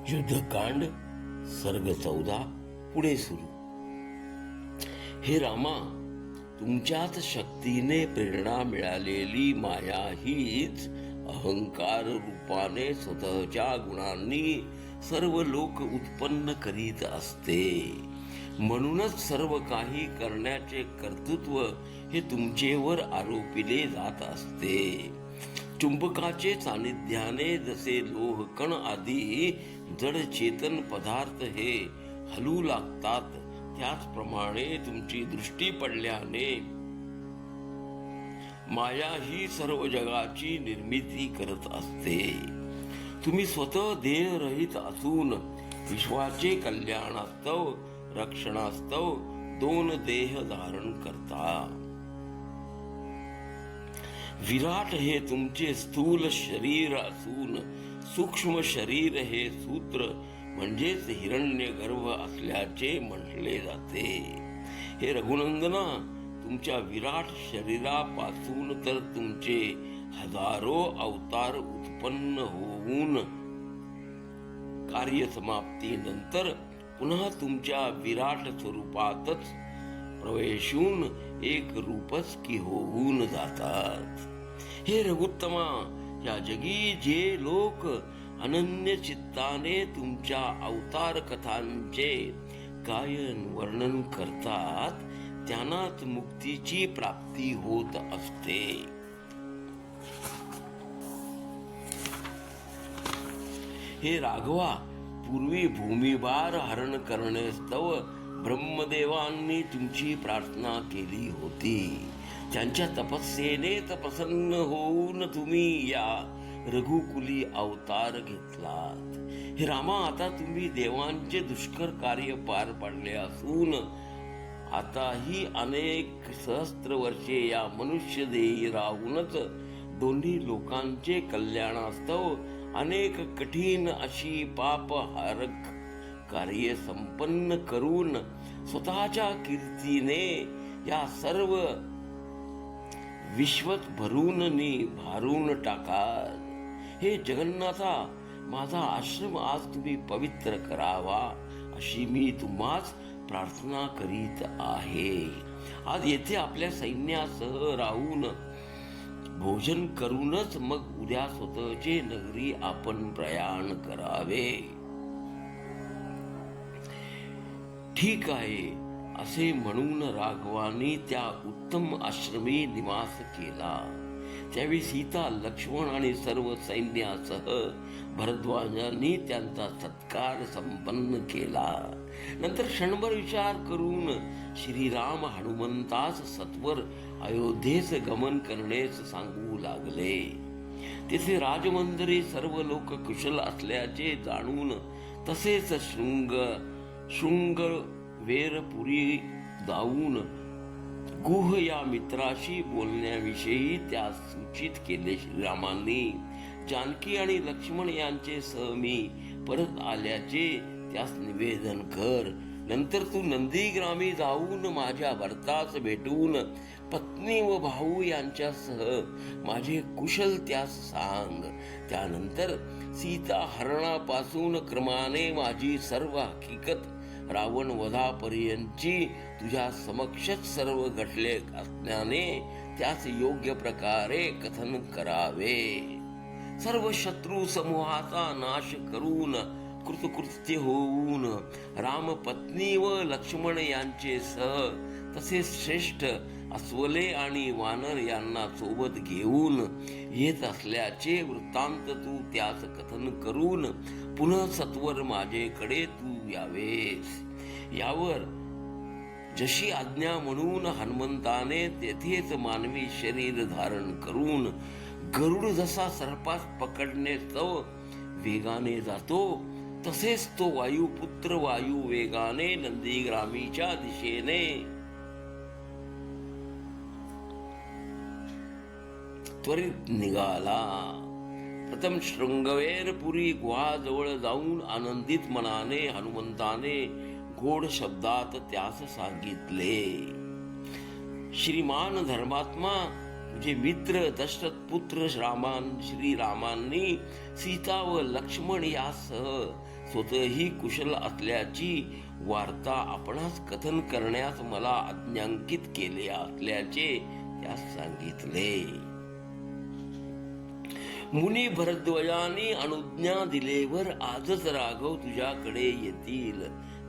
युद्धकांड सर्ग 14 पुढे सुरू. हे रामा, तुमच्याच शक्तीने प्रेरणा मिळालेली माया हीच अहंकार रूपाने स्वतःच्या गुणांनी सर्व लोक उत्पन्न करीत असते. म्हणूनच सर्व काही करण्याचे कर्तृत्व हे तुमचेवर आरोपिले जात असते. चुंबकाचे सानिध्याने जसे लोहकण आदी जड चेतन पदार्थ हे हलू लागतात, त्याचप्रमाणे तुमची दृष्टी पडल्याने माया ही सर्व जगाची निर्मिती करत असते. तुम्ही स्वतः देहरहित असून विश्वाचे कल्याणास्तव रक्षणास्तव 2 देह धारण करता. विराट हे तुमचे स्थूल शरीर असून सूक्ष्म शरीर हे सूत्र म्हणजेच हिरण्यगर्भ असल्याचे म्हटले जाते. हे रघुनंदना, तुमच्या विराट शरीरापासून तर तुमचे हजारो अवतार उत्पन्न होऊन कार्यसमाप्तीनंतर पुन्हा तुमच्या विराट स्वरूपातच प्रवेशून एक रूपच की होऊन जातात. हे रघुत्तमा, या जगी जे लोक अनन्य चित्ताने तुमच्या अवतार कथांचे गायन वर्णन करतात, त्यांनाच मुक्तीची प्राप्ती होत असते. हे राघवा, पूर्वी भूमिभार हरण करण्यास्तव ब्रह्मदेवांनी तुमची प्रार्थना केली होती. त्यांच्या तपस्येने प्रसन्न होऊन तुम्ही या रघुकुली अवतार घेतलात. हे रामा, आता तुम्ही देवांचे दुष्कर कार्य पार पाडले असून आताही अनेक सहस्त्र वर्षे या मनुष्य देही राहूनच दोन्ही लोकांचे कल्याणास्तव अनेक कठीण अशी पापहारक कार्य संपन्न करून स्वतःच्या कीर्तीने या सर्व विश्वत भारून टाकाल. हे जगन्नाथा, माझा आश्रम आज तुम्ही पवित्र करावा अशी मी तुम्हास प्रार्थना करीत आहे. आज येथे आपल्या सैन्यासह राहून भोजन करूनच मग उद्या स्वतःचे नगरी आपण प्रयाण करावे. ठीक आहे, असे म्हणून राघवानी त्या उत्तम आश्रमी निवास केला. त्यावेळी सीता, लक्ष्मण आणि सर्व सैन्यासह भरद्वाजांनी त्यांचा सत्कार संपन्न केला. नंतर क्षणभर विचार करून श्रीराम हनुमंतास सत्वर अयोध्येस गमन करण्यास सांगू लागले. तेथे राजमंदिरे सर्व लोक कुशल असल्याचे जाणून तसेच शृंगवेरपुरी जाऊन गुह या मित्राशी बोलण्याविषयी त्यास सूचित केले. श्रीरामांनी जानकी आणि लक्ष्मण यांचे सह मी परत आल्याचे त्यास निवेदन कर. नंतर तू नंदीग्रामी जाऊन माझ्या भरतास भेटून पत्नी व भाऊ यांच्यासह माझे कुशल त्यास सांग. त्यानंतर सीता हरणापासून क्रमाने माझी सर्व हकीकत रावण वधापर्यंतची तुझ्या समक्षच सर्व घडले असल्याने त्यास योग्य प्रकारे कथन करावे. सर्व शत्रू समूहाचा नाश करून कृतकृत्य होऊन राम पत्नी व लक्ष्मण यांचे सह तसेच श्रेष्ठ अस्वले आणि वानर यांना सोबत घेऊन येत असल्याचे वृत्तांत तू त्यास कथन करून पुन्हा सत्वर माझेकडे तू यावेस. यावर जशी आज्ञा म्हणून हनुमंताने तेथेच मानवी शरीर धारण करून गरुड जसा सर्पास पकडण्यास्तव वेगाने जातो, तसेच तो वायुपुत्र वायू वेगाने नंदीग्रामीच्या दिशेने त्वरित निघाला. प्रथम शृंगवेरपुरी गुहाजवळ जाऊन आनंदित मनाने हनुमंताने गोड शब्दात त्यास सांगितले. श्रीमान धर्मात्मा, तुझे मित्र दशरथ पुत्र श्रीरामांनी सीता व लक्ष्मण यासह स्वतःही कुशल असल्याची वार्ता आपणास कथन करण्यास मला आज्ञांकित केले असल्याचे त्यास सांगितले. मुनी भरद्वाजाने अनुज्ञा दिलेवर आजच राघव तुझ्याकडे येतील.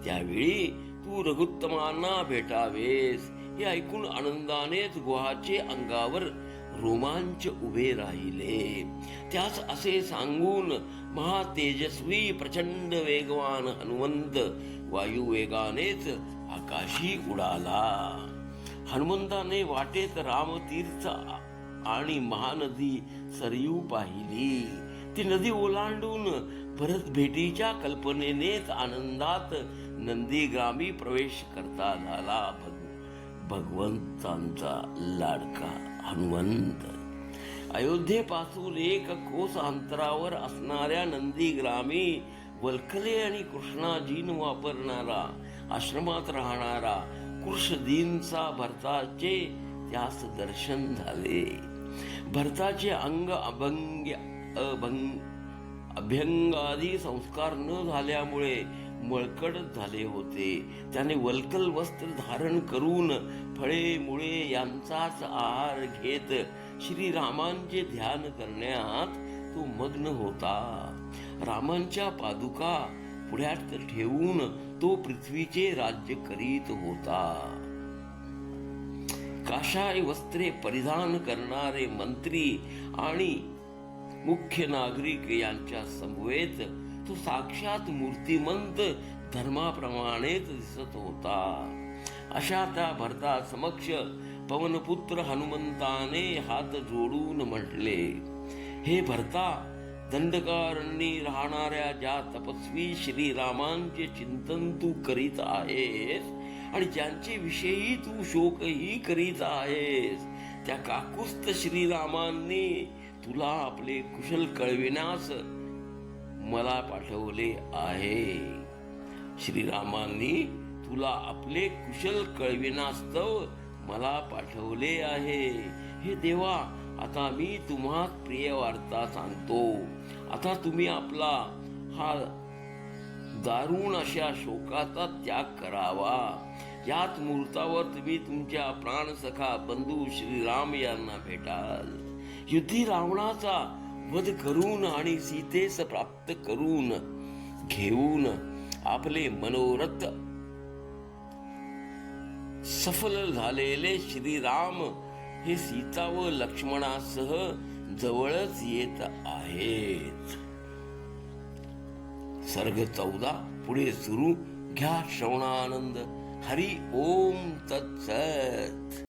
त्यावेळी तू रघुत्तमांना भेटावेस. हे ऐकून आनंदानेच गुहाचे अंगावर रोमांच उभे राहिले. त्यास असे सांगून महातेजस्वी प्रचंड वेगवान हनुमंत वायुवेगानेच आकाशी उडाला. हनुमंताने वाटेत रामतीर्थ आणि महानदी सरयू पाहिली. ती नदी ओलांडून भरत भेटीच्या कल्पनेनेच आनंदात नंदीग्रामी प्रवेश करता झाला. भगवंतांचा लाडका हनुमंत अयोध्येपासून 1 कोस अंतरावर असणाऱ्या नंदीग्रामी वल्कले आणि कृष्णाजीन वापरणारा आश्रमात राहणारा कृष्णदीनचा भरताचे त्यास दर्शन झाले. भरताचे अंग अभ्यंगादी संस्कार न झाल्यामुळे मळकट झाले होते. त्याने वल्कल वस्त्र धारण करून फळे मुळे यांचाच आहार घेत श्रीरामांचे ध्यान करण्यात तो मग्न होता. रामांच्या पादुका पुढ्यात ठेवून तो पृथ्वीचे राज्य करीत होता. काशाय वस्त्रे परिधान करणारे मंत्री आणि मुख्य नागरिक यांच्या समवेत तो साक्षात मूर्तिमंत धर्माप्रमाणेच दिसत होता. अशा त्या भरता समक्ष पवनपुत्र हनुमंताने हात जोडून म्हटले, हे भरता, दंडकारण्ये राहणाऱ्या ज्या तपस्वी श्रीरामांचे चिंतन तू करीत आहेस आणि ज्यांचे विषयी तू शोकही करीत आहेस, त्या काकुस्त श्रीरामांनी तुला आपले कुशल कळविण्यास मला पाठवले आहे. श्रीरामांनी तुला आपले कुशल कळविण्यास्तव मला पाठवले आहे. हे देवा, आता मी तुम्हा प्रिय वार्ता सांगतो. आता तुम्ही आपला हा दारुण अशा शोकाचा त्याग करावा. याच मुहूर्तावर तुम्ही तुमच्या प्राणसखा बंधू श्रीराम यांना भेटाल. युद्धी रावणाचा वध करून आणि सीतेस प्राप्त करून घेऊन आपले मनोरथ सफल झालेले श्रीराम हे सीता व लक्ष्मणासह जवळच येत आहेत. सर्ग 14 पुढे सुरू. घ्या श्रवणानंद. हरि ओम तत्सत.